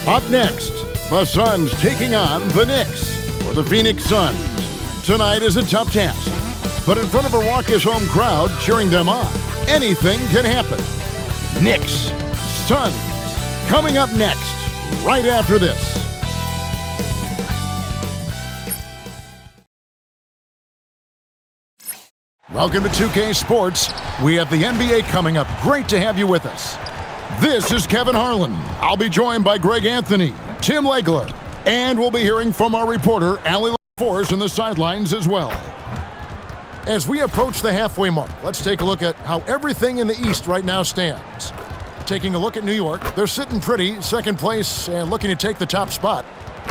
Up next, the Suns taking on the Knicks for the Phoenix Suns. Tonight is a tough task, but in front of a raucous home crowd cheering them on, anything can happen. Knicks, Suns, coming up next, right after this. Welcome to 2K Sports. We have the NBA coming up. Great to have you with us. This is Kevin Harlan. I'll be joined by Greg Anthony, Tim Legler, and we'll be hearing from our reporter, Allie LaForce, in the sidelines as well. As we approach the halfway mark, let's take a look at how everything in the East right now stands. Taking a look at New York, they're sitting pretty, second place, and looking to take the top spot.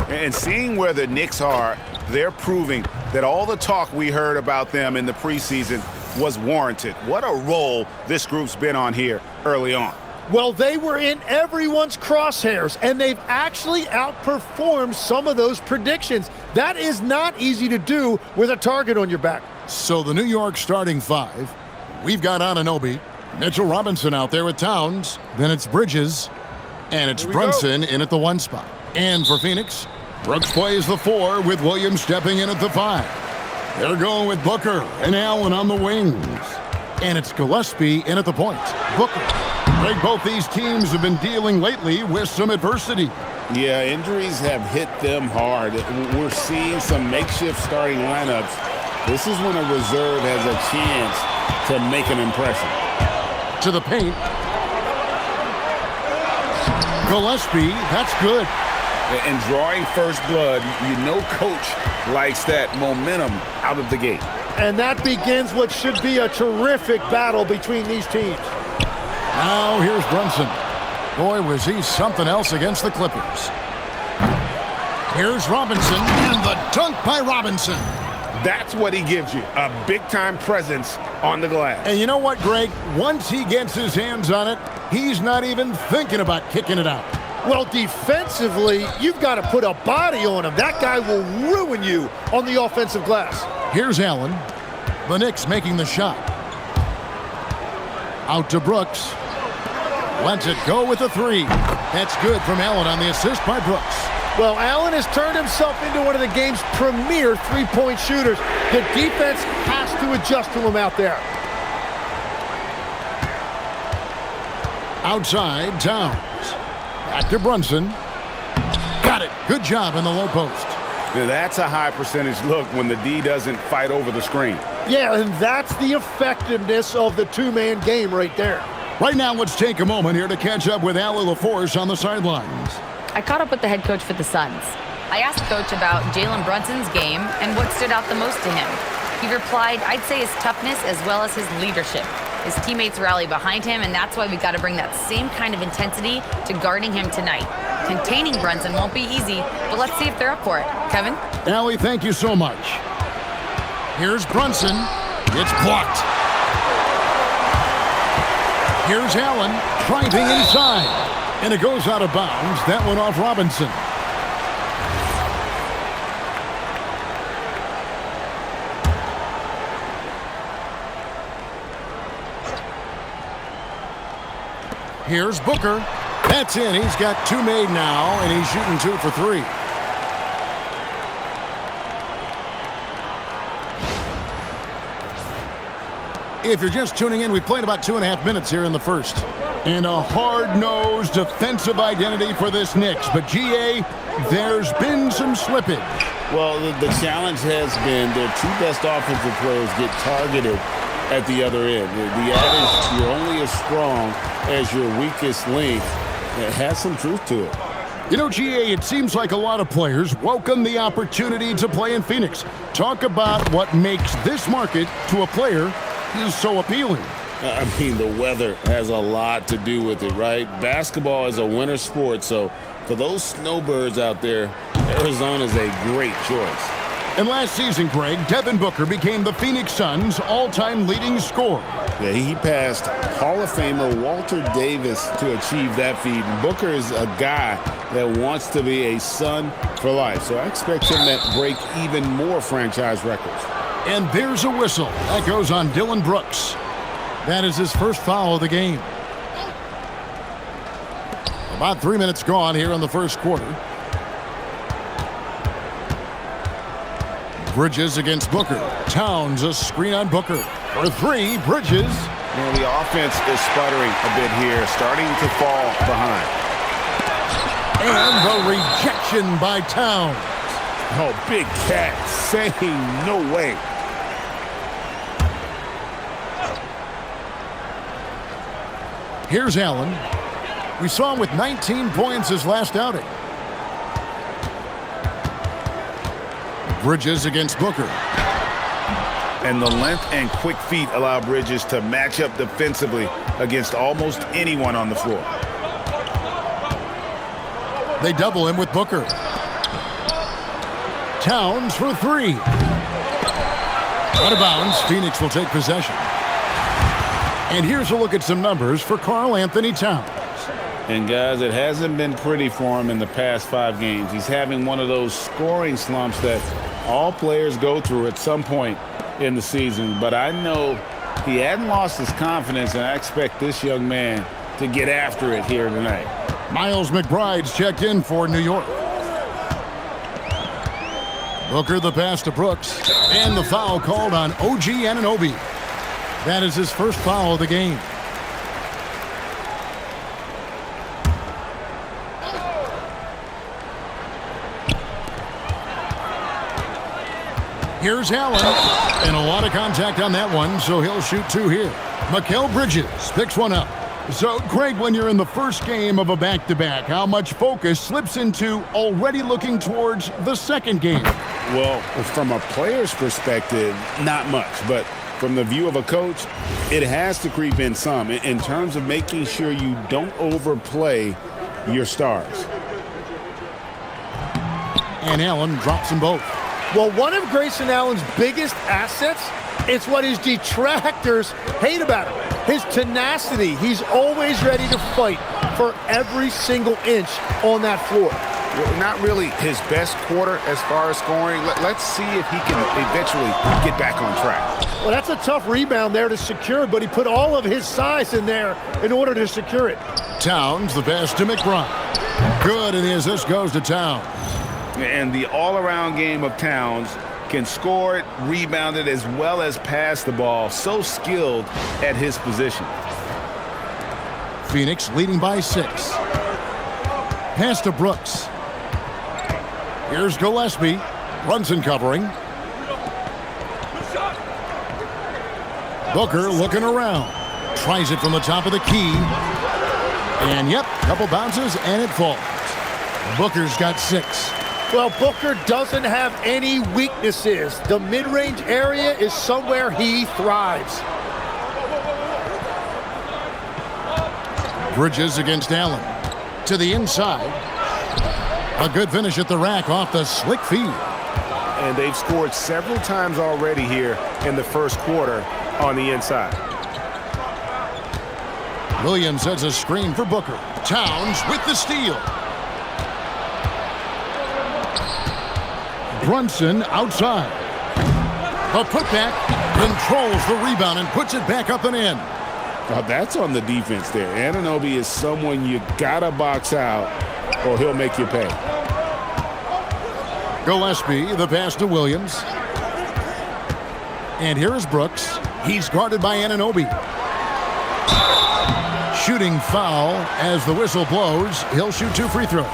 And seeing where the Knicks are, they're proving that all the talk we heard about them in the preseason was warranted. What a role this group's been on here early on. Well, they were in everyone's crosshairs, and they've actually outperformed some of those predictions. That is not easy to do with a target on your back. So the New York starting five, we've got Anunoby, Mitchell Robinson out there with Towns, then it's Bridges, and it's Brunson in at the 1 spot. And for Phoenix, Brooks plays the 4 with Williams stepping in at the 5. They're going with Booker and Allen on the wings. And it's Gillespie in at the point. Booker. Greg, both these teams have been dealing lately with some adversity. Yeah, injuries have hit them hard. We're seeing some makeshift starting lineups. This is when a reserve has a chance to make an impression. To the paint. Gillespie, that's good. And drawing first blood, you know coach likes that momentum out of the gate. And that begins what should be a terrific battle between these teams. Now here's Brunson. Boy, was he something else against the Clippers. Here's Robinson, and the dunk by Robinson. That's what he gives you, a big-time presence on the glass. And you know what, Greg? Once he gets his hands on it, he's not even thinking about kicking it out. Well, defensively, you've got to put a body on him. That guy will ruin you on the offensive glass. Here's Allen. The Knicks making the shot. Out to Brooks. Lets it go with the 3. That's good from Allen on the assist by Brooks. Well, Allen has turned himself into one of the game's premier three-point shooters. The defense has to adjust to him out there. Outside, Towns. Back to Brunson. Got it. Good job in the low post. Now, that's a high percentage look when the D doesn't fight over the screen. Yeah, and that's the effectiveness of the two-man game right there. Right now, let's take a moment here to catch up with Allie LaForce on the sidelines. I caught up with the head coach for the Suns. I asked Coach about Jalen Brunson's game and what stood out the most to him. He replied, I'd say his toughness as well as his leadership. His teammates rally behind him, and that's why we got to bring that same kind of intensity to guarding him tonight. Containing Brunson won't be easy, but let's see if they're up for it. Kevin? Allie, thank you so much. Here's Brunson. It's blocked. Here's Allen driving inside. And it goes out of bounds. That went off Robinson. Here's Booker. That's in. He's got 2 made now, and he's shooting 2 for 3. If you're just tuning in, we played about 2.5 minutes here in the first. And a hard-nosed defensive identity for this Knicks. But, GA, there's been some slippage. Well, the challenge has been their 2 best offensive players get targeted at the other end. The adage, you're only as strong as your weakest link, it has some truth to it. You know, GA, it seems like a lot of players welcome the opportunity to play in Phoenix. Talk about what makes this market to a player is so appealing. I mean, the weather has a lot to do with it, right? Basketball is a winter sport, so for those snowbirds out there, Arizona's a great choice. And last season, Greg, Devin Booker became the Phoenix Suns' all-time leading scorer. Yeah, he passed Hall of Famer Walter Davis to achieve that feat. Booker is a guy that wants to be a Sun for life, so I expect him to break even more franchise records. And there's a whistle. That goes on Dillon Brooks. That is his first foul of the game. About 3 minutes gone here in the first quarter. Bridges against Booker. Towns a screen on Booker. For three, Bridges. Man, the offense is sputtering a bit here, starting to fall behind. And the rejection by Towns. Oh, big cat saying no way. Here's Allen. We saw him with 19 points his last outing. Bridges against Booker. And the length and quick feet allow Bridges to match up defensively against almost anyone on the floor. They double him with Booker. Towns for three. Out of bounds, Phoenix will take possession. And here's a look at some numbers for Karl Anthony Towns. And guys, it hasn't been pretty for him in the past 5 games. He's having one of those scoring slumps that all players go through at some point in the season. But I know he hadn't lost his confidence, and I expect this young man to get after it here tonight. Miles McBride's checked in for New York. Booker the pass to Brooks. And the foul called on OG Anunoby. That is his first foul of the game. Here's Allen. And a lot of contact on that one, so he'll shoot 2 here. Mikal Bridges picks one up. So, Craig, when you're in the first game of a back-to-back, how much focus slips into already looking towards the second game? Well, from a player's perspective, not much. But from the view of a coach, it has to creep in some in terms of making sure you don't overplay your stars. And Allen drops them both. Well, one of Grayson Allen's biggest assets is what his detractors hate about him. His tenacity. He's always ready to fight for every single inch on that floor. Well, not really his best quarter as far as scoring. Let's see if he can eventually get back on track. Well, that's a tough rebound there to secure, but he put all of his size in there in order to secure it. Towns, the pass to McBride. Good, and the assist goes to Towns. And the all-around game of Towns can score it, rebound it, as well as pass the ball. So skilled at his position. Phoenix leading by 6. Pass to Brooks. Here's Gillespie. Brunson covering. Booker looking around. Tries it from the top of the key. And, yep, couple bounces, and it falls. Booker's got 6. Well, Booker doesn't have any weaknesses. The mid-range area is somewhere he thrives. Bridges against Allen. To the inside. A good finish at the rack off the slick feed. And they've scored several times already here in the first quarter on the inside. Williams sets a screen for Booker. Towns with the steal. Brunson outside. A putback, controls the rebound and puts it back up and in. Now that's on the defense there. Anunoby is someone you gotta box out or he'll make you pay. Gillespie, the pass to Williams. And here is Brooks. He's guarded by Anunoby. Shooting foul as the whistle blows. He'll shoot 2 free throws.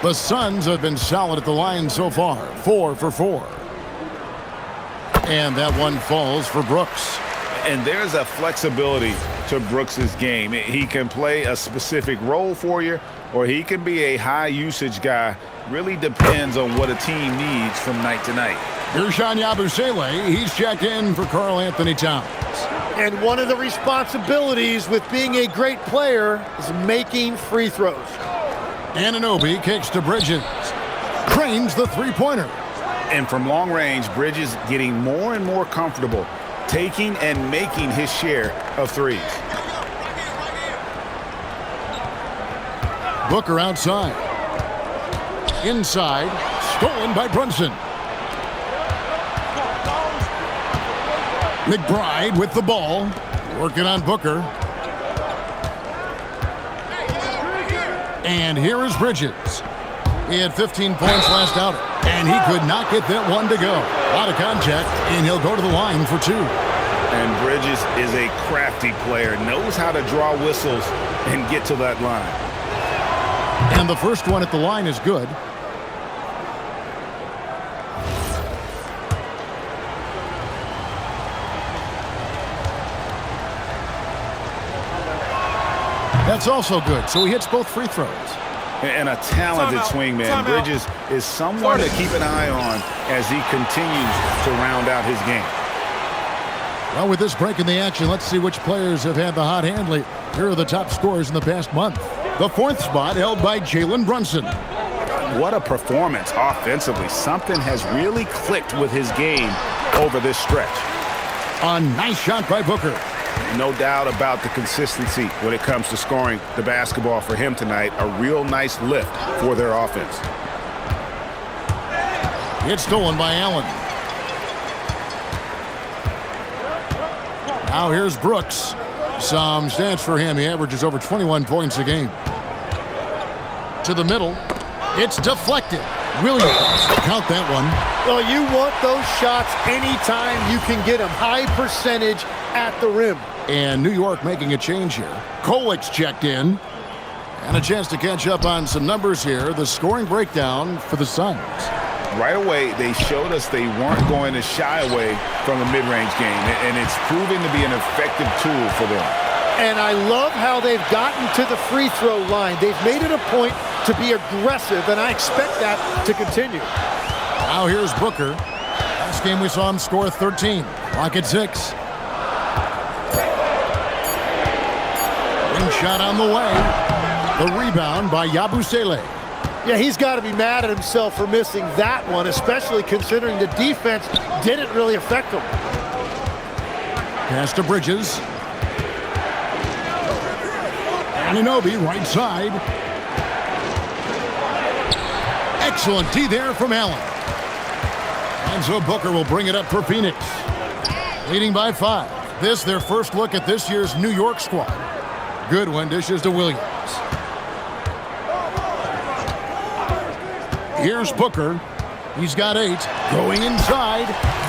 The Suns have been solid at the line so far. 4 for 4. And that one falls for Brooks. And there's a flexibility to Brooks's game. He can play a specific role for you, or he can be a high-usage guy. Really depends on what a team needs from night to night. Ersan Yabusele, he's checked in for Karl Anthony Towns. And one of the responsibilities with being a great player is making free throws. Anunoby kicks to Bridges. Cranes the three-pointer. And from long range, Bridges getting more and more comfortable taking and making his share of threes. Booker outside. Inside. Stolen by Brunson. McBride with the ball. Working on Booker. And here is Bridges. He had 15 points last outing, and he could not get that one to go. A lot of contact, and he'll go to the line for 2. And Bridges is a crafty player, knows how to draw whistles and get to that line. And the first one at the line is good. That's also good, so he hits both free throws. And a talented swingman. Bridges is someone to keep an eye on as he continues to round out his game. Well, with this break in the action, let's see which players have had the hot hand lately. Here are the top scorers in the past month. The 4th spot held by Jalen Brunson. What a performance offensively. Something has really clicked with his game over this stretch. A nice shot by Booker. No doubt about the consistency when it comes to scoring the basketball for him tonight. A real nice lift for their offense. It's stolen by Allen. Now here's Brooks. Some stats for him. He averages over 21 points a game. To the middle. It's deflected. Williams. Count that one. Well, you want those shots anytime you can get them. High percentage at the rim. And New York making a change here. Kolic's checked in. And a chance to catch up on some numbers here. The scoring breakdown for the Suns. Right away, they showed us they weren't going to shy away from the mid-range game, and it's proving to be an effective tool for them. And I love how they've gotten to the free throw line. They've made it a point to be aggressive, and I expect that to continue. Now here's Booker. Last game we saw him score 13. Clock at 6. Ring shot on the way. The rebound by Yabusele. Yeah, he's got to be mad at himself for missing that one, especially considering the defense didn't really affect him. Pass to Bridges. Anunoby, right side. Excellent D there from Allen. And so Booker will bring it up for Phoenix. Leading by 5. This their first look at this year's New York squad. Goodwin dishes to Williams. Here's Booker. He's got 8. Going inside.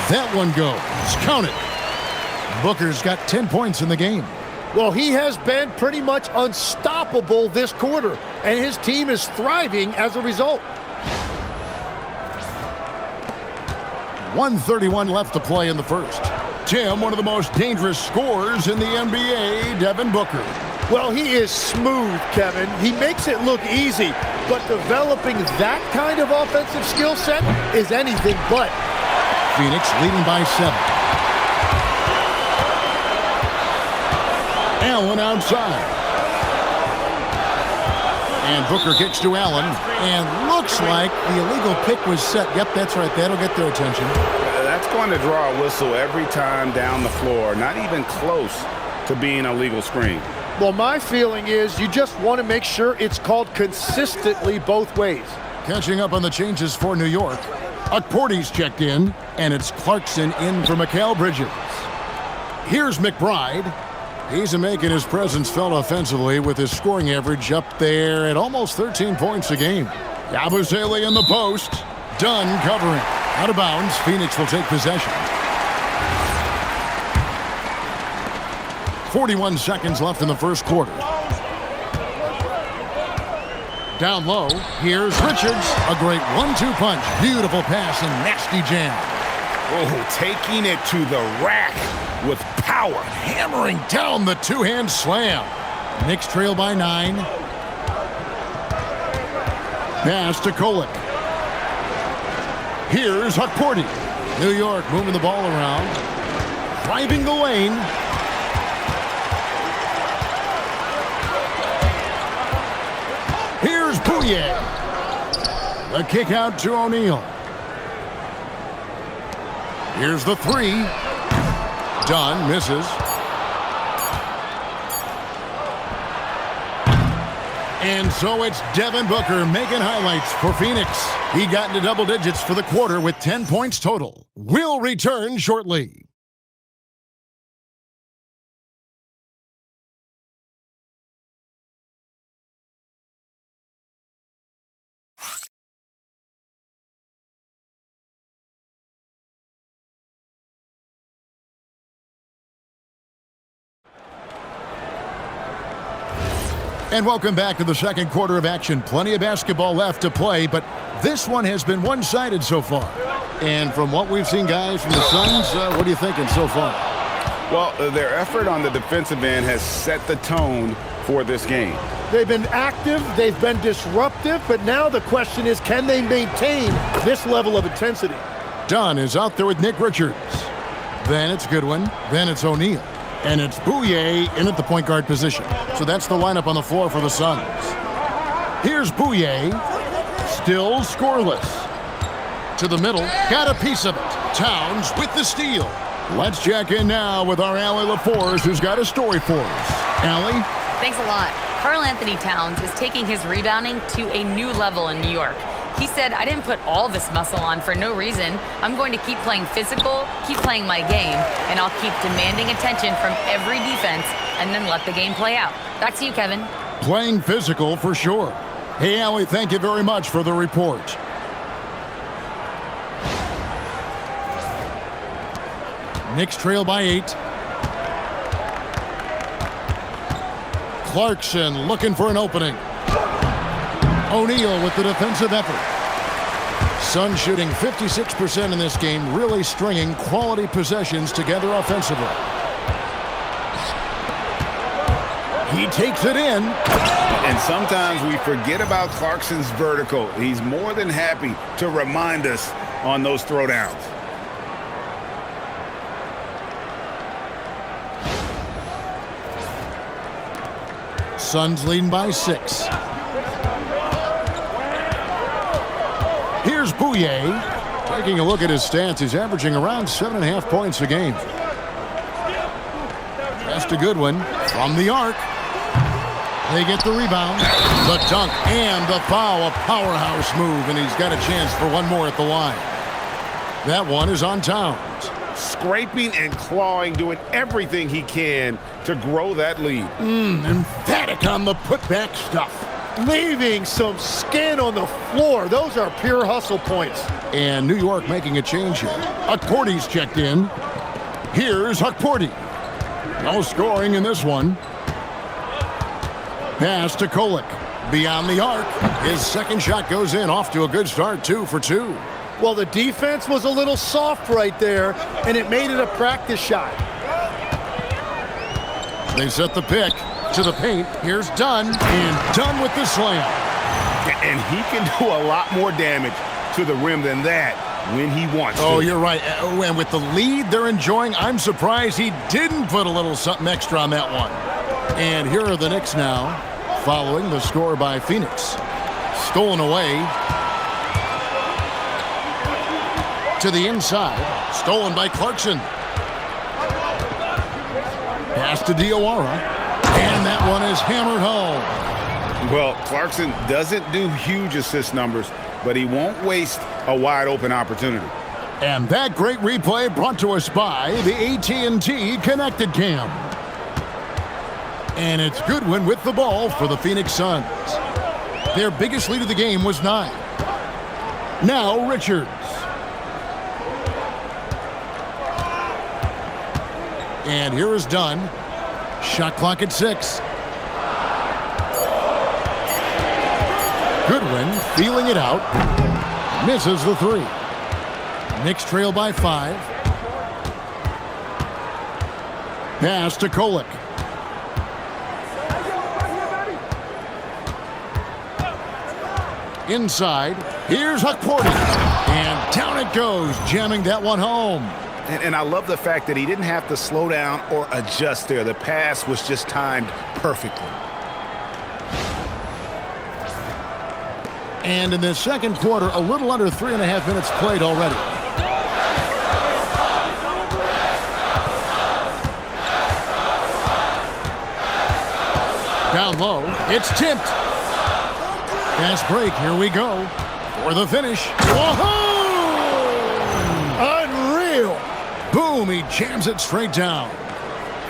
That one goes. Count it. Booker's got 10 points in the game. Well, he has been pretty much unstoppable this quarter, and his team is thriving as a result. 1:31 left to play in the first. Tim, one of the most dangerous scorers in the NBA, Devin Booker. Well, he is smooth, Kevin. He makes it look easy, but developing that kind of offensive skill set is anything but. Phoenix leading by 7. Allen outside. And Booker kicks to Allen, and looks like the illegal pick was set. Yep, that's right. That'll get their attention. That's going to draw a whistle every time down the floor. Not even close to being a legal screen. Well, my feeling is you just want to make sure it's called consistently both ways. Catching up on the changes for New York. Okporti's checked in, and it's Clarkson in for Mikal Bridges. Here's McBride. He's making his presence felt offensively with his scoring average up there at almost 13 points a game. Yabusele in the post. Dunn covering. Out of bounds. Phoenix will take possession. 41 seconds left in the first quarter. Down low. Here's Richards. A great 1-2 punch. Beautiful pass and nasty jam. Oh, taking it to the rack with power. Hammering down the two-hand slam. Knicks trail by 9. Pass to Kolick. Here's Okporti. New York moving the ball around. Driving the lane. Here's Bouye. The kick out to O'Neal. Here's the 3. Dunn misses. And so it's Devin Booker making highlights for Phoenix. He got into double digits for the quarter with 10 points total. We'll return shortly. And welcome back to the second quarter of action. Plenty of basketball left to play, but this one has been one-sided so far. And from what we've seen, guys, from the Suns, what are you thinking so far? Well, their effort on the defensive end has set the tone for this game. They've been active, they've been disruptive, but now the question is, can they maintain this level of intensity? Dunn is out there with Nick Richards. Then it's Goodwin. Then it's O'Neal. And it's Bouye in at the point guard position. So that's the lineup on the floor for the Suns. Here's Bouye. Still scoreless. To the middle. Got a piece of it. Towns with the steal. Let's check in now with our Allie LaForce, who's got a story for us. Allie? Thanks a lot. Karl Anthony Towns is taking his rebounding to a new level in New York. He said, I didn't put all this muscle on for no reason. I'm going to keep playing physical, keep playing my game, and I'll keep demanding attention from every defense and then let the game play out. Back to you, Kevin. Playing physical for sure. Hey, Allie, thank you very much for the report. Knicks trail by 8. Clarkson looking for an opening. O'Neal with the defensive effort. Suns shooting 56% in this game, really stringing quality possessions together offensively. He takes it in. And sometimes we forget about Clarkson's vertical. He's more than happy to remind us on those throwdowns. Suns leading by 6. Here's Bouye. Taking a look at his stats, he's averaging around 7.5 points a game. That's a good one from the arc. They get the rebound, the dunk, and the foul. A powerhouse move, and he's got a chance for one more at the line. That one is on Towns. Scraping and clawing, doing everything he can to grow that lead. Emphatic on the putback stuff. Leaving some skin on the floor. Those are pure hustle points. And New York making a change here. Huckporty's checked in. Here's Huckporty. No scoring in this one. Pass to Kolek. Beyond the arc. His second shot goes in. Off to a good start, 2 for 2. Well, the defense was a little soft right there, and it made it a practice shot. They set the pick to the paint. Here's Dunn, and Dunn with the slam. And he can do a lot more damage to the rim than that when he wants to. Oh, you're right. And with the lead they're enjoying, I'm surprised he didn't put a little something extra on that one. And here are the Knicks now, following the score by Phoenix. Stolen away. To the inside. Stolen by Clarkson. Pass to Diawara. And that one is hammered home. Well, Clarkson doesn't do huge assist numbers, but he won't waste a wide-open opportunity. And that great replay brought to us by the AT&T Connected Cam. And it's Goodwin with the ball for the Phoenix Suns. Their biggest lead of the game was 9. Now Richards. And here is Dunn. Shot clock at 6. Goodwin feeling it out. Misses the 3. Knicks trail by 5. Pass to Kolek. Inside. Here's Huckporty. And down it goes, jamming that one home. And I love the fact that he didn't have to slow down or adjust there. The pass was just timed perfectly. And in the second quarter, a little under 3.5 minutes played already. Down low, it's tipped. Fast break, here we go. For the finish. Whoa! Unreal! Boom, he jams it straight down.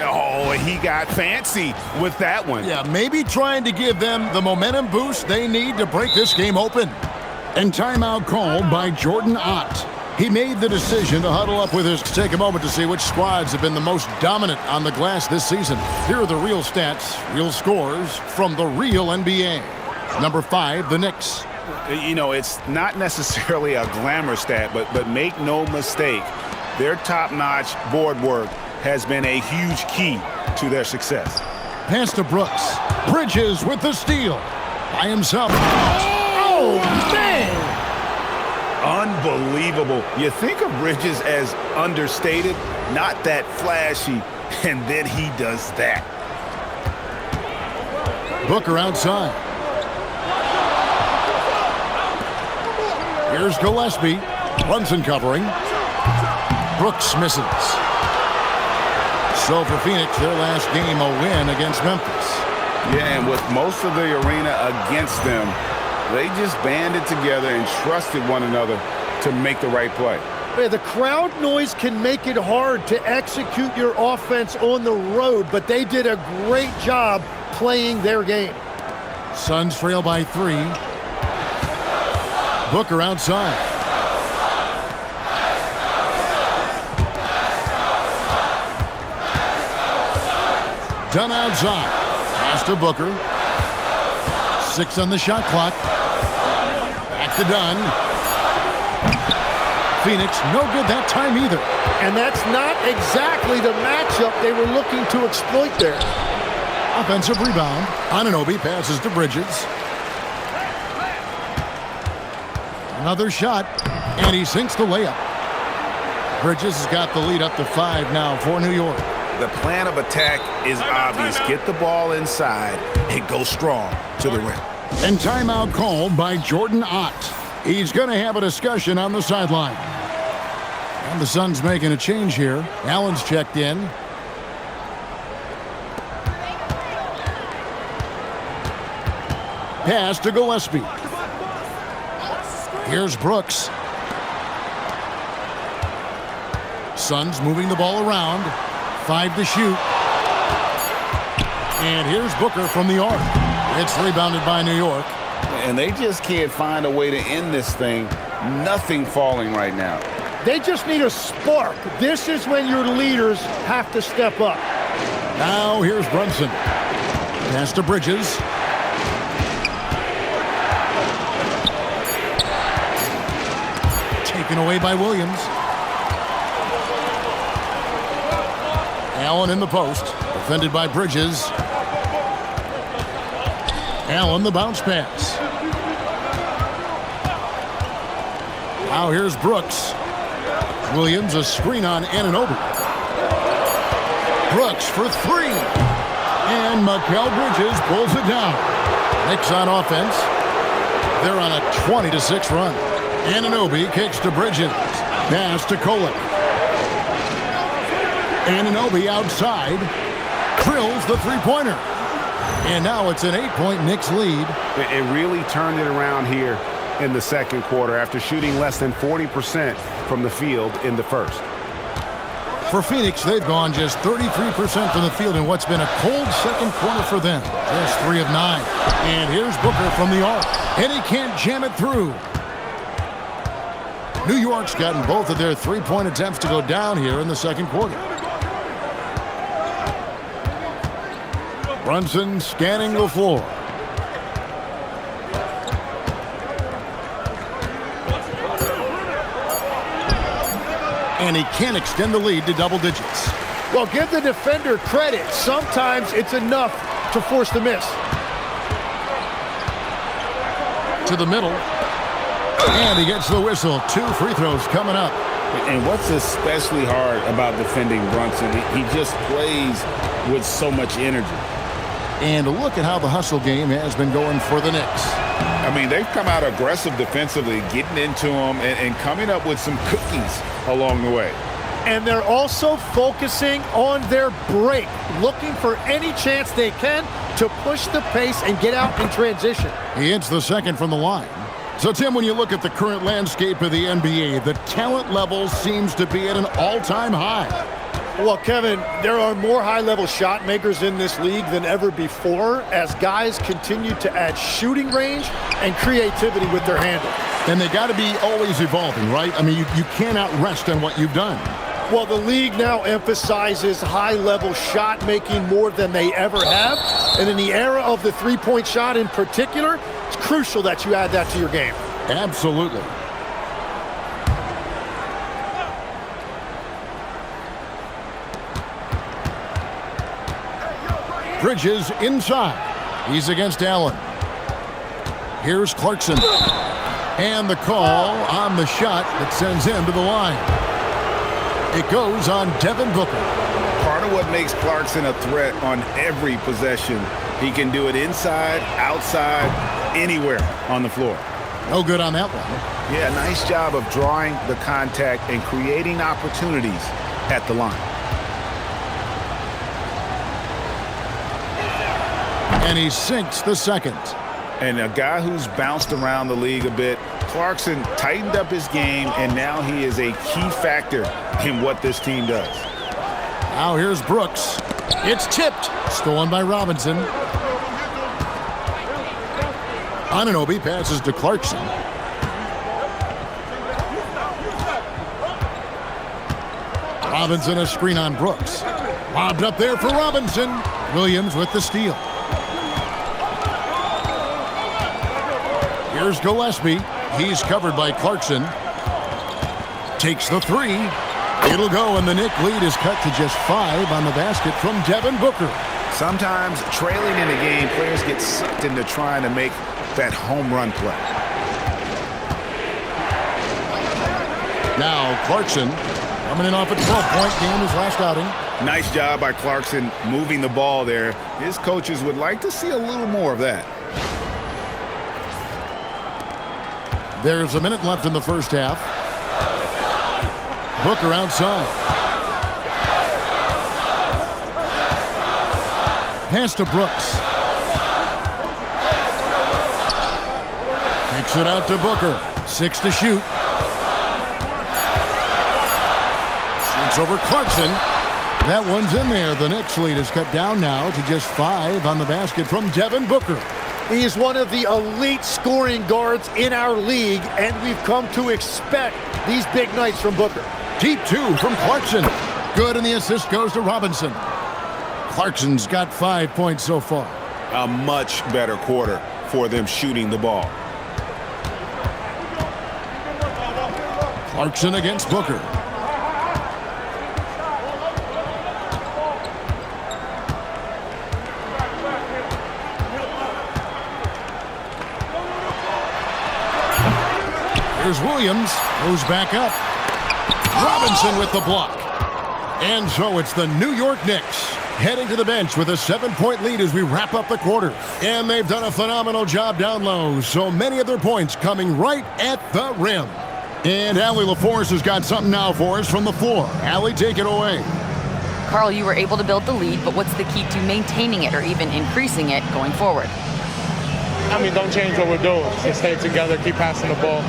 Oh, he got fancy with that one. Yeah, maybe trying to give them the momentum boost they need to break this game open. And timeout called by Jordan Ott. He made the decision to huddle up with his. Take a moment to see which squads have been the most dominant on the glass this season. Here are the real stats, real scores from the real NBA. Number 5, the Knicks. You know, it's not necessarily a glamour stat, but make no mistake, their top-notch board work has been a huge key to their success. Pass to Brooks. Bridges with the steal. By himself. Oh, man! Unbelievable. You think of Bridges as understated, not that flashy, and then he does that. Booker outside. Here's Gillespie. Brunson covering. Brooks misses. So for Phoenix, their last game a win against Memphis. Yeah, and with most of the arena against them, they just banded together and trusted one another to make the right play. Yeah, the crowd noise can make it hard to execute your offense on the road, but they did a great job playing their game. Suns trail by 3. Booker outside. Dunn outside. Pass to Booker. 6 on the shot clock. Back to Dunn. Phoenix, no good that time either. And that's not exactly the matchup they were looking to exploit there. Offensive rebound. Anunoby passes to Bridges. Another shot, and he sinks the layup. Bridges has got the lead up to 5 now for New York. The plan of attack is obvious. Get the ball inside and go strong to the rim. And timeout called by Jordan Ott. He's going to have a discussion on the sideline. And the Suns making a change here. Allen's checked in. Pass to Gillespie. Here's Brooks. Suns moving the ball around. 5 to shoot. And here's Booker from the arc. It's rebounded by New York. And they just can't find a way to end this thing. Nothing falling right now. They just need a spark. This is when your leaders have to step up. Now here's Brunson. Pass to Bridges. Taken away by Williams. Allen in the post. Defended by Bridges. Allen the bounce pass. Now here's Brooks. Williams a screen on Anunoby. Brooks for 3. And Mikal Bridges pulls it down. Knicks on offense. They're on a 20-6 run. Anunoby kicks to Bridges. Pass to Kolek. Anunoby outside. Drills the three-pointer. And now it's an 8-point Knicks lead. It really turned it around here in the second quarter after shooting less than 40% from the field in the first. For Phoenix, they've gone just 33% from the field in what's been a cold second quarter for them. Just 3 of 9. And here's Booker from the arc. And he can't jam it through. New York's gotten both of their three-point attempts to go down here in the second quarter. Brunson scanning the floor. And he can't extend the lead to double digits. Well, give the defender credit. Sometimes it's enough to force the miss. To the middle. And he gets the whistle. 2 free throws coming up. And what's especially hard about defending Brunson, he just plays with so much energy. And look at how the hustle game has been going for the Knicks. I mean, they've come out aggressive defensively, getting into them and coming up with some cookies along the way. And they're also focusing on their break, looking for any chance they can to push the pace and get out in transition. He hits the second from the line. So, Tim, when you look at the current landscape of the NBA, the talent level seems to be at an all-time high. Well, Kevin, there are more high-level shot makers in this league than ever before as guys continue to add shooting range and creativity with their handle. And they got to be always evolving, right? I mean, you cannot rest on what you've done. Well, the league now emphasizes high-level shot making more than they ever have. And in the era of the three-point shot in particular, it's crucial that you add that to your game. Absolutely. Bridges inside. He's against Allen. Here's Clarkson. And the call on the shot that sends him to the line. It goes on Devin Booker. Part of what makes Clarkson a threat on every possession, he can do it inside, outside, anywhere on the floor. No good on that one. Yeah, nice job of drawing the contact and creating opportunities at the line. And he sinks the second. And a guy who's bounced around the league a bit, Clarkson tightened up his game, and now he is a key factor in what this team does. Now here's Brooks. It's tipped. Stolen by Robinson. Anunoby passes to Clarkson. Robinson a screen on Brooks. Lobbed up there for Robinson. Williams with the steal. Here's Gillespie. He's covered by Clarkson. Takes the three. It'll go, and the Knicks lead is cut to just 5 on the basket from Devin Booker. Sometimes trailing in a game, players get sucked into trying to make that home run play. Now Clarkson coming in off a 12-point game his last outing. Nice job by Clarkson moving the ball there. His coaches would like to see a little more of that. There's a minute left in the first half. Booker outside. Pass to Brooks. Kicks it out to Booker. 6 to shoot. Shoots over Clarkson. That one's in there. The Knicks lead is cut down now to just 5 on the basket from Devin Booker. He is one of the elite scoring guards in our league, and we've come to expect these big nights from Booker. Deep 2 from Clarkson. Good, and the assist goes to Robinson. Clarkson's got 5 points so far. A much better quarter for them shooting the ball. Clarkson against Booker. Here's Williams, goes back up. Robinson with the block. And so it's the New York Knicks heading to the bench with a 7-point lead as we wrap up the quarter. And they've done a phenomenal job down low, so many of their points coming right at the rim. And Allie LaForce has got something now for us from the floor. Allie, take it away. Carl, you were able to build the lead, but what's the key to maintaining it or even increasing it going forward? I mean, don't change what we're doing. Just stay together, keep passing the ball,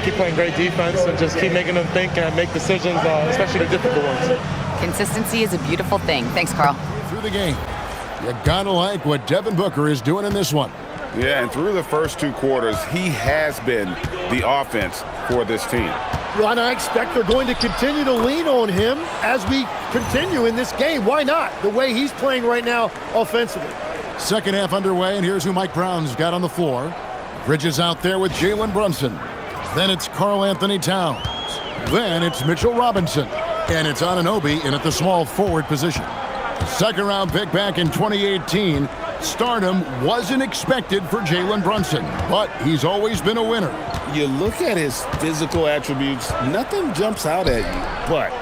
keep playing great defense, and just keep making them think and make decisions, especially the difficult ones. Consistency is a beautiful thing. Thanks, Carl. Through the game, you gotta like what Devin Booker is doing in this one. Yeah, and through the first 2 quarters, he has been the offense for this team. Well, and I expect they're going to continue to lean on him as we continue in this game. Why not? The way he's playing right now offensively. Second half underway, and here's who Mike Brown's got on the floor. Bridges out there with Jalen Brunson. Then it's Karl Anthony Towns. Then it's Mitchell Robinson. And it's Anunoby in at the small forward position. Second-round pick back in 2018. Stardom wasn't expected for Jalen Brunson, but he's always been a winner. You look at his physical attributes, nothing jumps out at you, but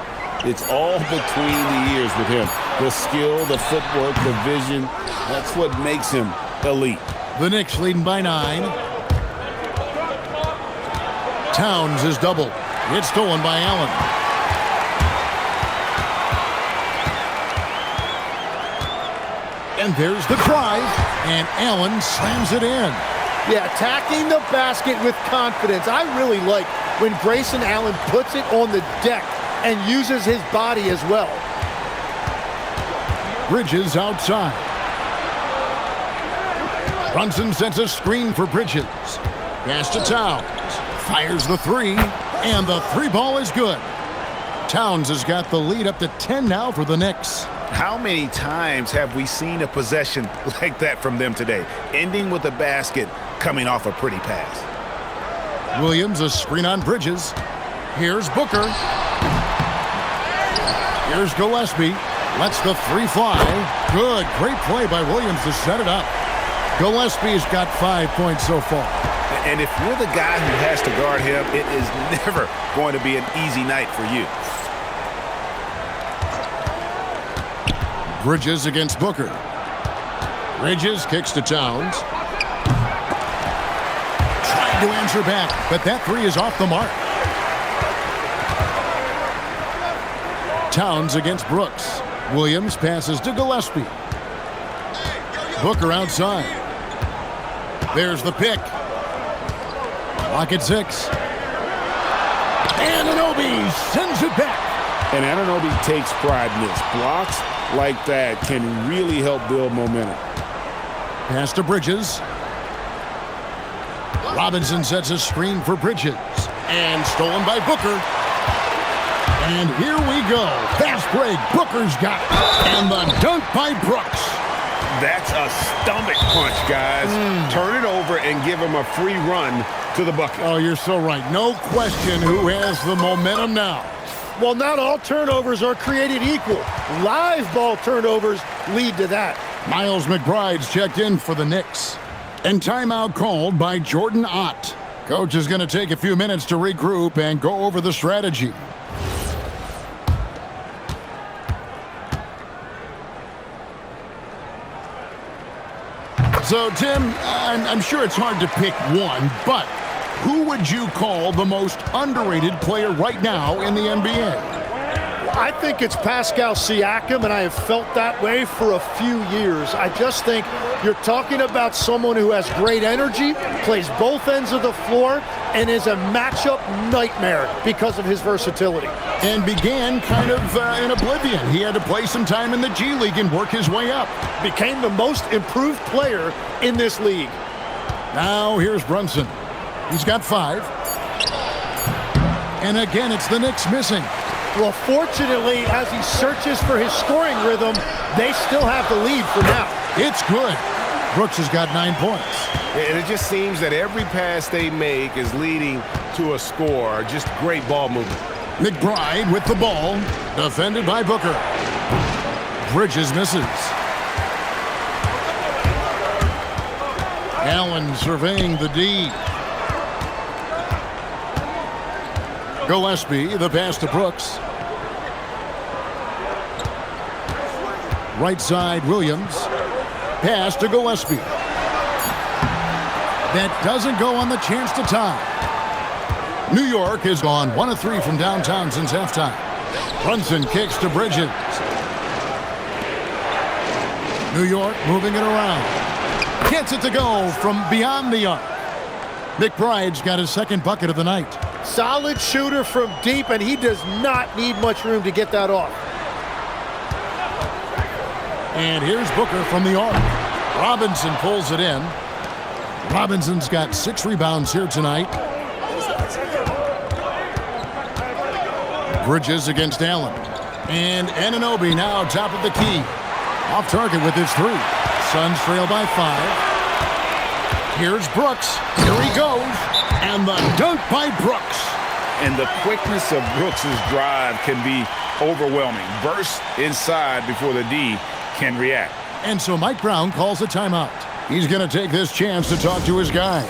it's all between the ears with him. The skill, the footwork, the vision, that's what makes him elite. The Knicks leading by 9. Towns is doubled. It's stolen by Allen. And there's the drive, and Allen slams it in. Yeah, attacking the basket with confidence. I really like when Grayson Allen puts it on the deck and uses his body as well. Bridges outside. Brunson sets a screen for Bridges. Pass to Towns. Fires the three, and the three ball is good. Towns has got the lead up to 10 now for the Knicks. How many times have we seen a possession like that from them today, ending with a basket coming off a pretty pass? Williams, a screen on Bridges. Here's Booker. Here's Gillespie. Lets the three fly. Good. Great play by Williams to set it up. Gillespie's got 5 points so far. And if you're the guy who has to guard him, it is never going to be an easy night for you. Bridges against Booker. Bridges kicks to Towns. Trying to answer back, but that three is off the mark. Towns against Brooks. Williams passes to Gillespie. Booker outside. There's the pick. Lock at 6. Anunoby sends it back. And Anunoby takes pride in this. Blocks like that can really help build momentum. Pass to Bridges. Robinson sets a screen for Bridges. And stolen by Booker. And here we go. Fast break. Booker's got it. And the dunk by Brooks. That's a stomach punch, guys. Turn it over and give him a free run to the bucket. Oh, you're so right. No question who has the momentum now. Well, not all turnovers are created equal. Live ball turnovers lead to that. Miles McBride's checked in for the Knicks. And timeout called by Jordan Ott. Coach is going to take a few minutes to regroup and go over the strategy. So, Tim, I'm sure it's hard to pick one, but who would you call the most underrated player right now in the NBA? I think it's Pascal Siakam, and I have felt that way for a few years. I just think you're talking about someone who has great energy, plays both ends of the floor, and is a matchup nightmare because of his versatility. And began kind of in oblivion. He had to play some time in the G League and work his way up. Became the most improved player in this league. Now here's Brunson. He's got 5. And again, it's the Knicks missing. Well, fortunately, as he searches for his scoring rhythm, they still have the lead for now. It's good. Brooks has got 9 points. And it just seems that every pass they make is leading to a score. Just great ball movement. McBride with the ball. Defended by Booker. Bridges misses. Allen surveying the D. Gillespie, the pass to Brooks. Right side, Williams. Pass to Gillespie. That doesn't go on the chance to tie. New York has gone 1 of 3 from downtown since halftime. Brunson kicks to Bridges. New York moving it around. Gets it to go from beyond the arc. McBride's got his second bucket of the night. Solid shooter from deep, and he does not need much room to get that off. And here's Booker from the arc. Robinson pulls it in. Robinson's got 6 rebounds here tonight. Bridges against Allen. And Anunoby now top of the key. Off target with his 3. Suns trail by 5. Here's Brooks. Here he goes. And the dunk by Brooks. And the quickness of Brooks's drive can be overwhelming. Burst inside before the D can react. And so Mike Brown calls a timeout. He's going to take this chance to talk to his guys.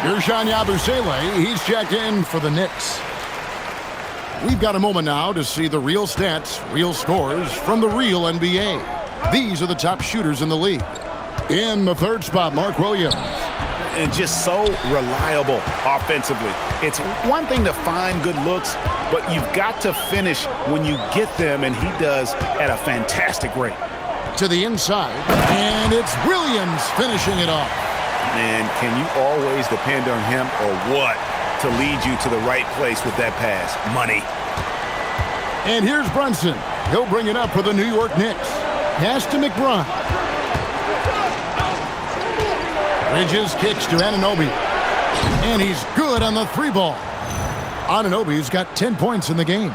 Ersan Yabusele, he's checked in for the Knicks. We've got a moment now to see the real stats, real scores from the real NBA. These are the top shooters in the league. In the third spot, Mark Williams. And just so reliable offensively. It's one thing to find good looks, but you've got to finish when you get them, and he does at a fantastic rate. To the inside, and it's Williams finishing it off. Man, can you always depend on him or what to lead you to the right place with that pass? Money. And here's Brunson. He'll bring it up for the New York Knicks. Pass to McBride. Bridges kicks to Anunoby. And he's good on the three ball. Anunoby's got 10 points in the game.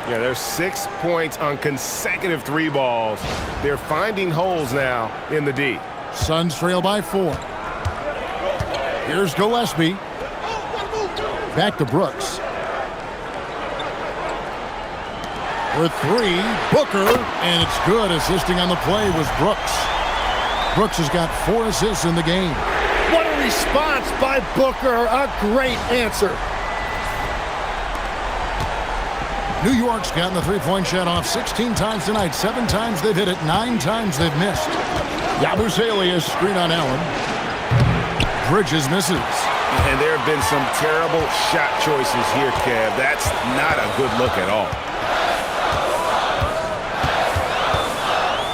Yeah, there's 6 points on consecutive three balls. They're finding holes now in the D. Suns trail by 4. Here's Gillespie. Back to Brooks. For 3, Booker, and it's good. Assisting on the play was Brooks. Brooks has got 4 assists in the game. What a response by Booker. A great answer. New York's gotten the three-point shot off 16 times tonight. 7 times they've hit it, 9 times they've missed. Yabusele screen on Allen. Bridges misses. And there have been some terrible shot choices here, Kev. That's not a good look at all.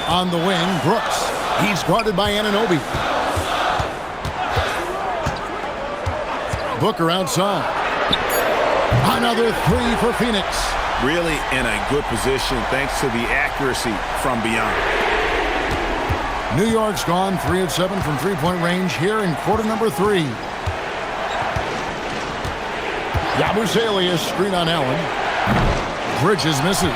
On the wing, Brooks. He's guarded by Anunoby. Booker outside. Another 3 for Phoenix. Really in a good position thanks to the accuracy from beyond. New York's gone 3 of 7 from three-point range here in quarter number 3. Yabusele screen on Allen. Bridges misses.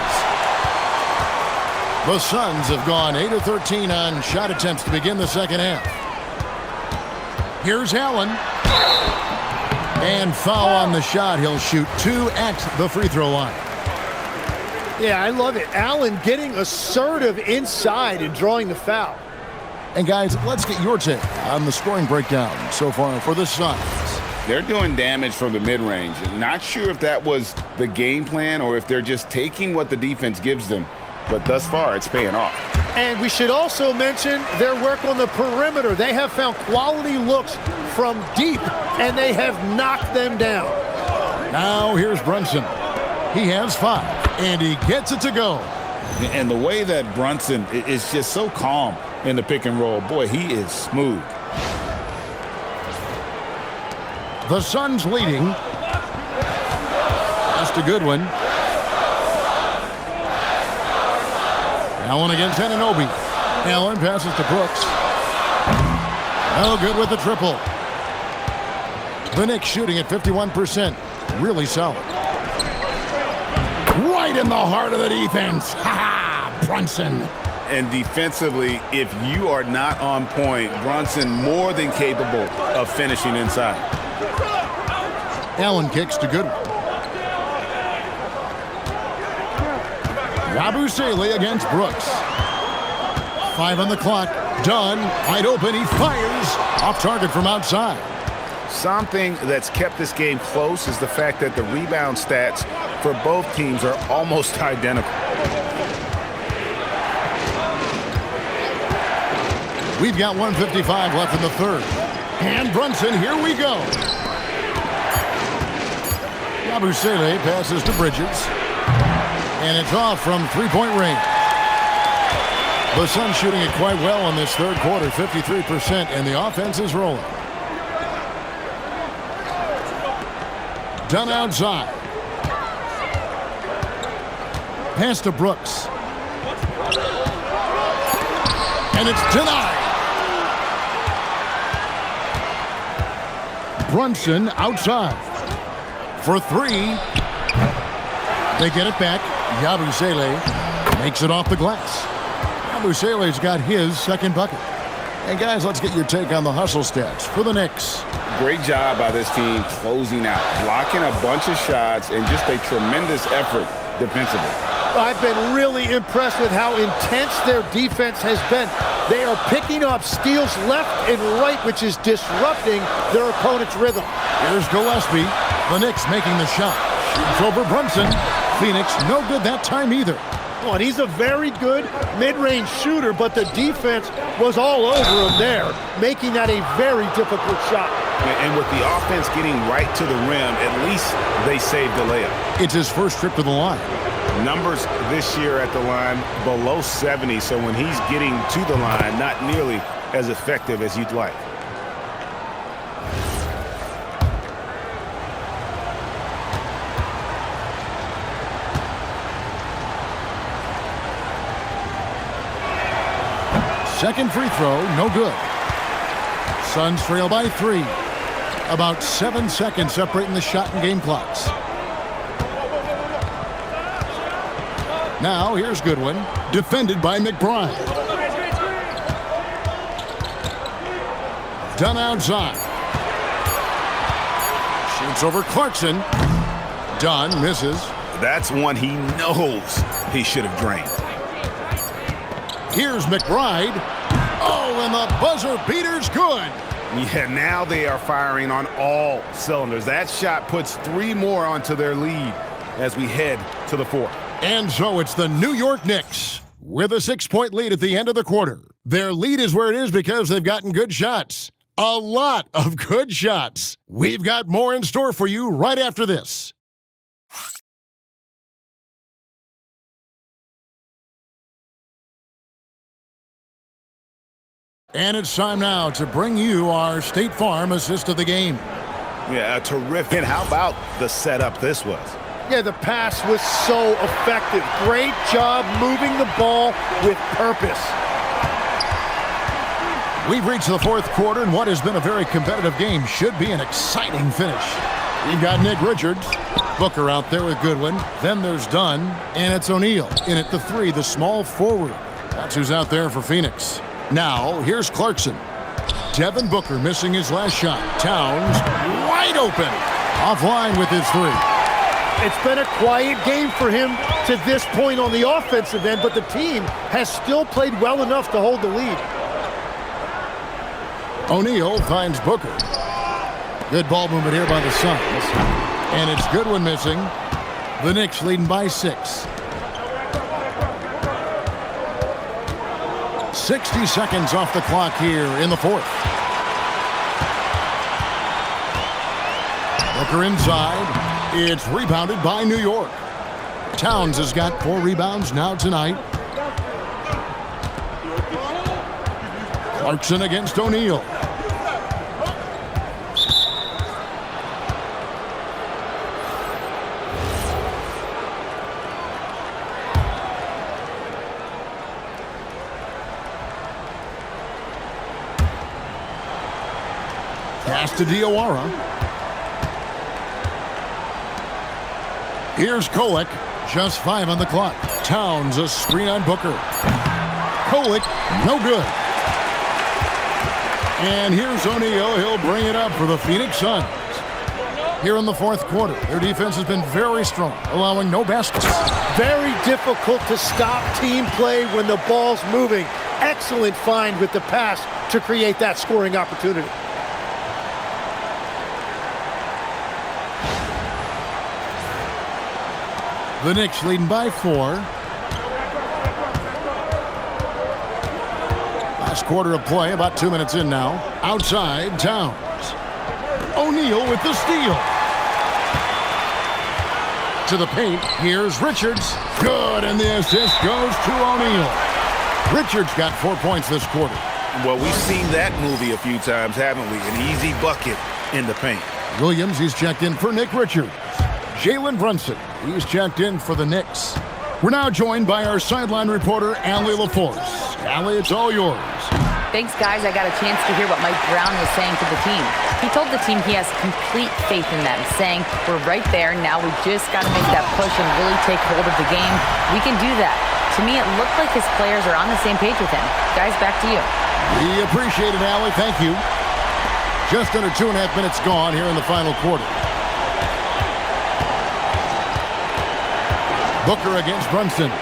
The Suns have gone 8 of 13 on shot attempts to begin the second half. Here's Allen. And foul on the shot. He'll shoot 2 at the free throw line. Yeah, I love it. Allen getting assertive inside and drawing the foul. And guys, let's get your take on the scoring breakdown so far for the Suns. They're doing damage from the mid-range. Not sure if that was the game plan or if they're just taking what the defense gives them. But thus far, it's paying off. And we should also mention their work on the perimeter. They have found quality looks from deep, and they have knocked them down. Now here's Brunson. He has 5, and he gets it to go. And the way that Brunson is just so calm in the pick and roll, boy, he is smooth. The Suns leading. Just a good one. Allen against Anunoby. Allen passes to Brooks. Oh, good with the triple. The Knicks shooting at 51%. Really solid. Right in the heart of the defense. Ha-ha! Brunson. And defensively, if you are not on point, Brunson more than capable of finishing inside. Allen kicks to Goodwin. Yabusele against Brooks. 5 on the clock. Dunn, wide open. He fires off target from outside. Something that's kept this game close is the fact that the rebound stats for both teams are almost identical. We've got 1:55 left in the third. And Brunson, here we go. Yabusele passes to Bridges. And it's off from three-point range. The Suns shooting it quite well in this third quarter, 53%, and the offense is rolling. Dunn outside. Pass to Brooks. And it's denied. Brunson outside. For 3. They get it back. Yabusele makes it off the glass. Yabusele's got his second bucket. And guys, let's get your take on the hustle stats for the Knicks. Great job by this team closing out, blocking a bunch of shots, and just a tremendous effort defensively. I've been really impressed with how intense their defense has been. They are picking up steals left and right, which is disrupting their opponent's rhythm. Here's Gillespie. The Knicks making the shot. Shoots over Brunson. Phoenix no good that time either. Oh, and he's a very good mid-range shooter, but the defense was all over him there, making that a very difficult shot. And with the offense getting right to the rim, at least they saved the layup. It's his first trip to the line. Numbers this year at the line below 70, so when he's getting to the line, not nearly as effective as you'd like. Second free throw, no good. Suns trail by 3. About 7 seconds separating the shot and game clocks. Now here's Goodwin, defended by McBride. Done outside. Shoots over Clarkson. Dunn misses. That's one he knows he should have drained. Here's McBride. Oh, and the buzzer beater's good. Yeah, now they are firing on all cylinders. That shot puts 3 more onto their lead as we head to the 4th. And so it's the New York Knicks with a 6-point lead at the end of the quarter. Their lead is where it is because they've gotten good shots. A lot of good shots. We've got more in store for you right after this. And it's time now to bring you our State Farm assist of the game. Yeah, terrific. And how about the setup this was? Yeah, the pass was so effective. Great job moving the ball with purpose. We've reached the 4th quarter, and what has been a very competitive game should be an exciting finish. You've got Nick Richards, Booker out there with Goodwin. Then there's Dunn, and it's O'Neal. In at the 3, the small forward. That's who's out there for Phoenix. Now, here's Clarkson. Devin Booker missing his last shot. Towns wide open. Offline with his 3. It's been a quiet game for him to this point on the offensive end, but the team has still played well enough to hold the lead. O'Neal finds Booker. Good ball movement here by the Suns. And it's Goodwin missing. The Knicks leading by 6. 60 seconds off the clock here in the 4th. Booker inside. It's rebounded by New York. Towns has got 4 rebounds now tonight. Clarkson against O'Neal. Pass to Diawara. Here's Kolek. Just 5 on the clock. Towns a screen on Booker. Kolek, no good. And here's O'Neal. He'll bring it up for the Phoenix Suns. Here in the 4th quarter, their defense has been very strong, allowing no baskets. Very difficult to stop team play when the ball's moving. Excellent find with the pass to create that scoring opportunity. The Knicks leading by 4. Last quarter of play, about 2 minutes in now. Outside, Towns. O'Neal with the steal. To the paint, here's Richards. Good, and the assist goes to O'Neal. Richards got 4 points this quarter. Well, we've seen that movie a few times, haven't we? An easy bucket in the paint. Williams, he's checked in for Nick Richards. Jalen Brunson, he's checked in for the Knicks. We're now joined by our sideline reporter, Allie LaForce. Allie, it's all yours. Thanks, guys. I got a chance to hear what Mike Brown was saying to the team. He told the team he has complete faith in them, saying, we're right there, now we just got to make that push and really take hold of the game. We can do that. To me, it looked like his players are on the same page with him. Guys, back to you. We appreciate it, Allie. Thank you. Just under 2.5 minutes gone here in the final quarter. Booker against Brunson.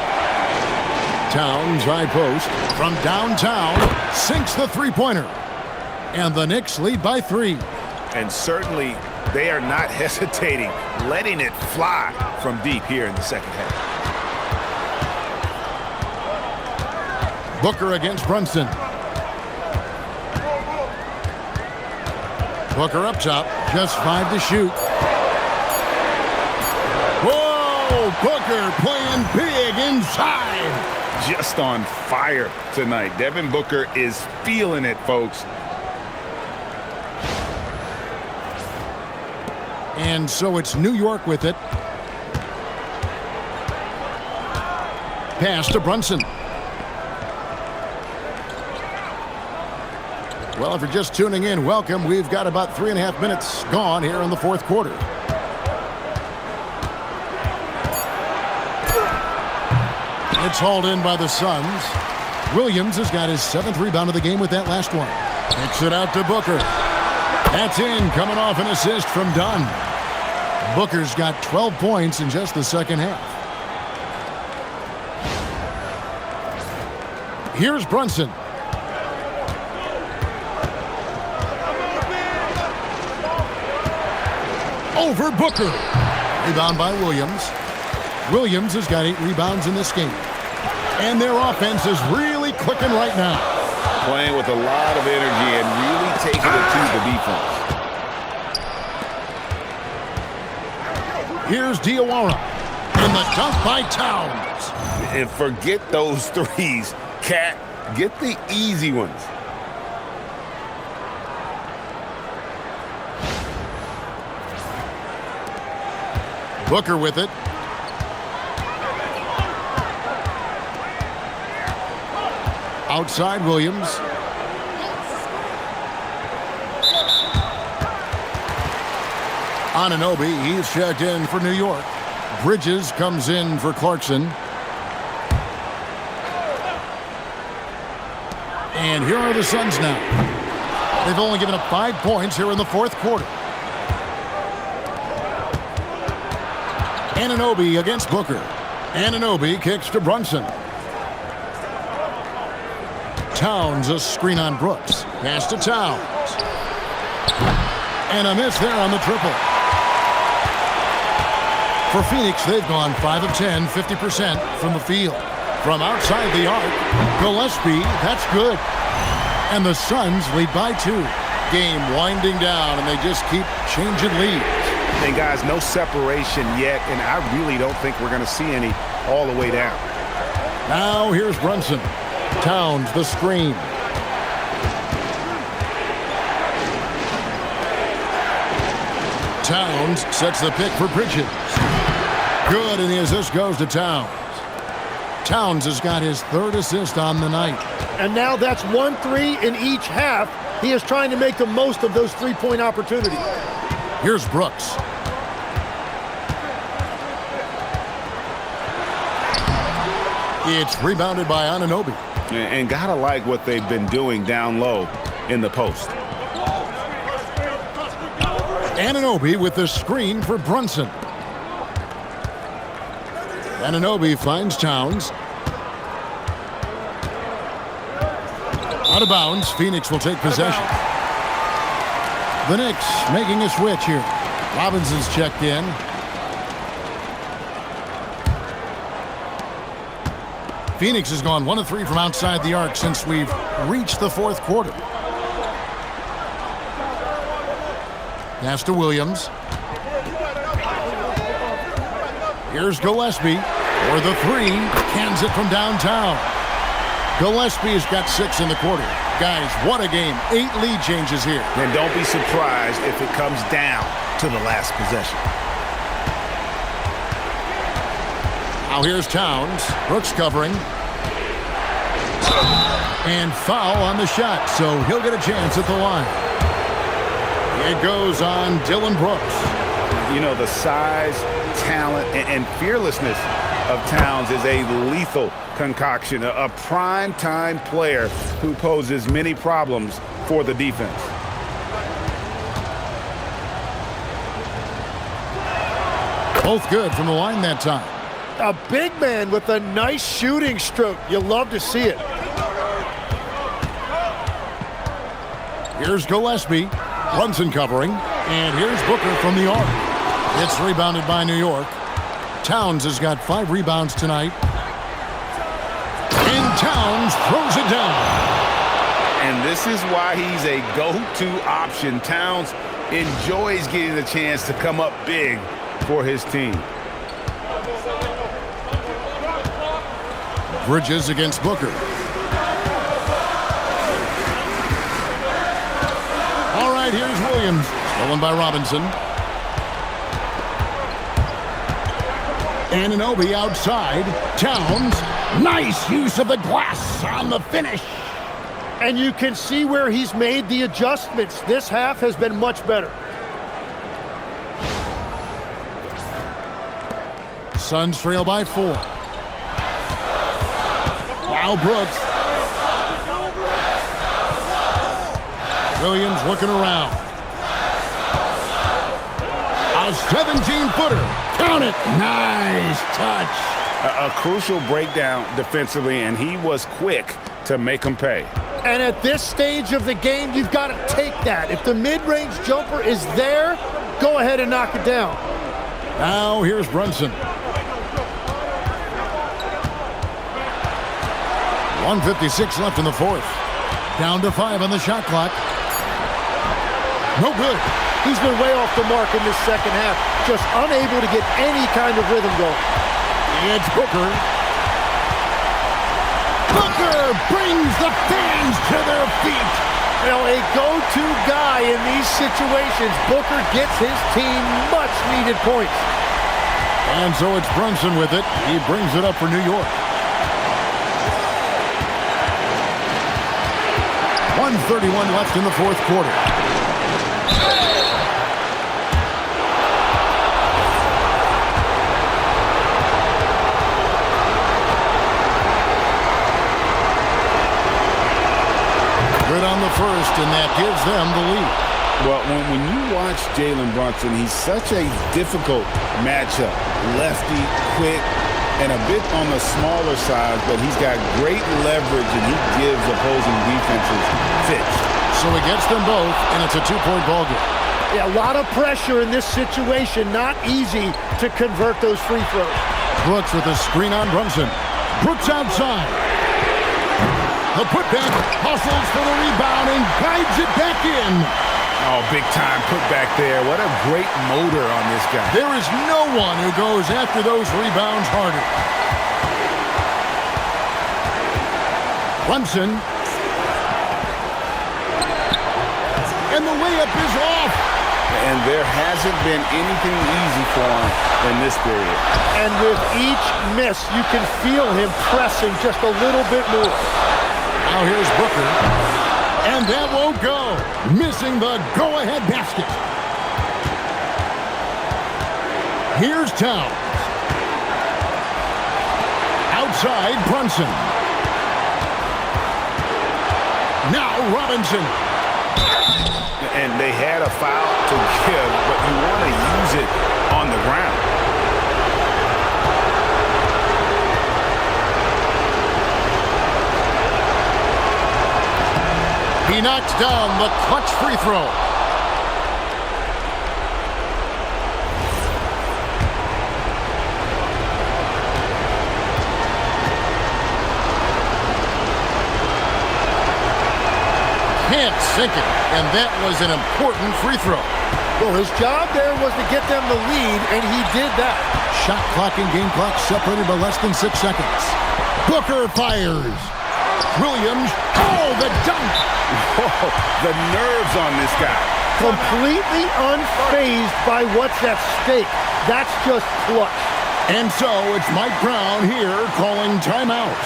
Towns, high post. From downtown, sinks the three-pointer. And the Knicks lead by 3. And certainly, they are not hesitating, letting it fly from deep here in the second half. Booker against Brunson. Booker up top, just 5 to shoot. Whoa, Booker playing big inside. Just on fire tonight. Devin Booker is feeling it, folks. And so it's New York with it. Pass to Brunson. Well, if you're just tuning in, welcome. We've got about 3.5 minutes gone here in the fourth quarter. It's hauled in by the Suns. Williams has got his 7th rebound of the game with that last one. Kicks it out to Booker. That's in, coming off an assist from Dunn. Booker's got 12 points in just the second half. Here's Brunson. Over Booker. Rebound by Williams. Williams has got 8 rebounds in this game. And their offense is really clicking right now. Playing with a lot of energy and really taking it to the defense. Here's Diawara. And the dunk by Towns. And forget those threes. Cat, get the easy ones. Booker with it. Outside Williams. Anunoby, he's checked in for New York. Bridges comes in for Clarkson. And here are the Suns now. They've only given up 5 points here in the fourth quarter. Anunoby against Booker. Anunoby kicks to Brunson. Towns, a screen on Brooks. Pass to Towns. And a miss there on the triple. For Phoenix, they've gone 5 of 10, 50% from the field. From outside the arc, Gillespie, that's good. And the Suns lead by 2. Game winding down, and they just keep changing leads. And guys, no separation yet, and I really don't think we're going to see any all the way down. Now here's Brunson. Towns, the screen. Towns sets the pick for Bridges. Good, and the assist goes to Towns. Towns has got his 3rd assist on the night. And now that's 1-3 in each half. He is trying to make the most of those 3-point opportunities. Here's Brooks. It's rebounded by Anunoby. And gotta like what they've been doing down low in the post. Anunoby with the screen for Brunson. Anunoby finds Towns. Out of bounds, Phoenix will take possession. The Knicks making a switch here. Robinson's checked in. Phoenix has gone 1 of 3 from outside the arc since we've reached the fourth quarter. Pass to Williams. Here's Gillespie for the 3. Cans it from downtown. Gillespie has got 6 in the quarter. Guys, what a game. 8 lead changes here. And don't be surprised if it comes down to the last possession. Now here's Towns. Brooks covering. And foul on the shot, so he'll get a chance at the line. It goes on Dylan Brooks. You know, the size, talent, and fearlessness of Towns is a lethal concoction, a prime-time player who poses many problems for the defense. Both good from the line that time. A big man with a nice shooting stroke. You love to see it. Here's Gillespie. Brunson covering. And here's Booker from the arc. It's rebounded by New York. Towns has got 5 rebounds tonight. And Towns throws it down. And this is why he's a go-to option. Towns enjoys getting the chance to come up big for his team. Bridges against Booker. All right, here's Williams. Stolen by Robinson. Anunoby outside. Towns. Nice use of the glass on the finish. And you can see where he's made the adjustments. This half has been much better. Suns trail by 4. Now Brooks. Williams looking around. A 17-footer. Count it. Nice touch. A crucial breakdown defensively, and he was quick to make him pay. And at this stage of the game, you've got to take that. If the mid-range jumper is there, go ahead and knock it down. Now here's Brunson. 1:56 left in the fourth. Down to 5 on the shot clock. No good. He's been way off the mark in this second half. Just unable to get any kind of rhythm going. It's Booker. Booker brings the fans to their feet. You know, a go-to guy in these situations. Booker gets his team much-needed points. And so it's Brunson with it. He brings it up for New York. 1:31 left in the fourth quarter. Good on the first, and that gives them the lead. Well, when you watch Jalen Brunson, he's such a difficult matchup. Lefty, quick, and a bit on the smaller side, but he's got great leverage, and he gives opposing defenses fits. So he gets them both, and it's a 2-point ball game. Yeah, a lot of pressure in this situation. Not easy to convert those free throws. Brooks with a screen on Brunson. Brooks outside. The putback, hustles for the rebound and guides it back in. Oh, big time putback there. What a great motor on this guy. There is no one who goes after those rebounds harder. Brunson. And the layup is off. And there hasn't been anything easy for him in this period. And with each miss, you can feel him pressing just a little bit more. Now here's Booker. And that won't go. Missing the go-ahead basket. Here's Towns. Outside, Brunson. Now Robinson. And they had a foul to give, but you want to use it on the ground. He knocks down the clutch free throw. Can't sink it, and that was an important free throw. Well, his job there was to get them the lead, and he did that. Shot clock and game clock separated by less than 6 seconds. Booker fires. Williams, oh, the dunk! Whoa, the nerves on this guy. Completely unfazed by what's at stake. That's just clutch. And so it's Mike Brown here calling timeout.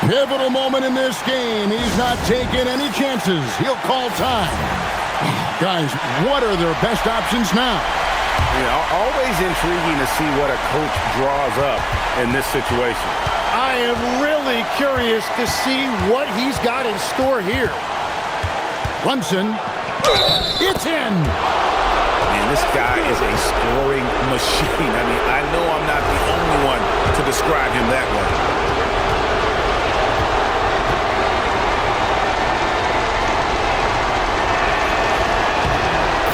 Pivotal moment in this game. He's not taking any chances. He'll call time. Guys, what are their best options now? Always intriguing to see what a coach draws up in this situation. I am really curious to see what he's got in store here. Brunson, it's in. Man, this guy is a scoring machine. I mean, I know I'm not the only one to describe him that way.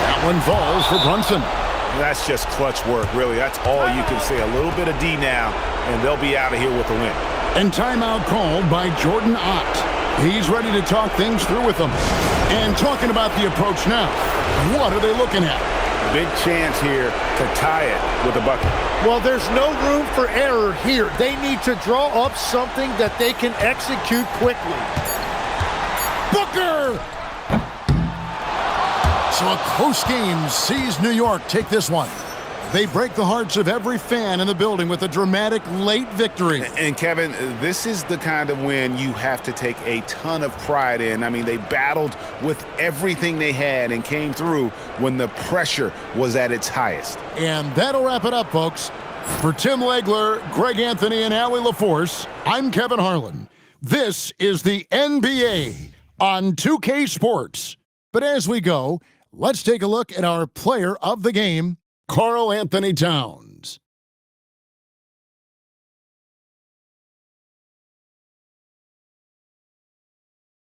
That one falls for Brunson. That's just clutch work, really. That's all you can say. A little bit of D now, and they'll be out of here with a win. And timeout called by Jordan Ott. He's ready to talk things through with them. And talking about the approach now, what are they looking at? Big chance here to tie it with a bucket. Well, there's no room for error here. They need to draw up something that they can execute quickly. Booker! So a close game sees New York take this one. They break the hearts of every fan in the building with a dramatic late victory. And Kevin, this is the kind of win you have to take a ton of pride in. I mean, they battled with everything they had and came through when the pressure was at its highest. And that'll wrap it up, folks. For Tim Legler, Greg Anthony, and Allie LaForce, I'm Kevin Harlan. This is the NBA on 2K Sports. But as we go, let's take a look at our player of the game, Karl Anthony Towns.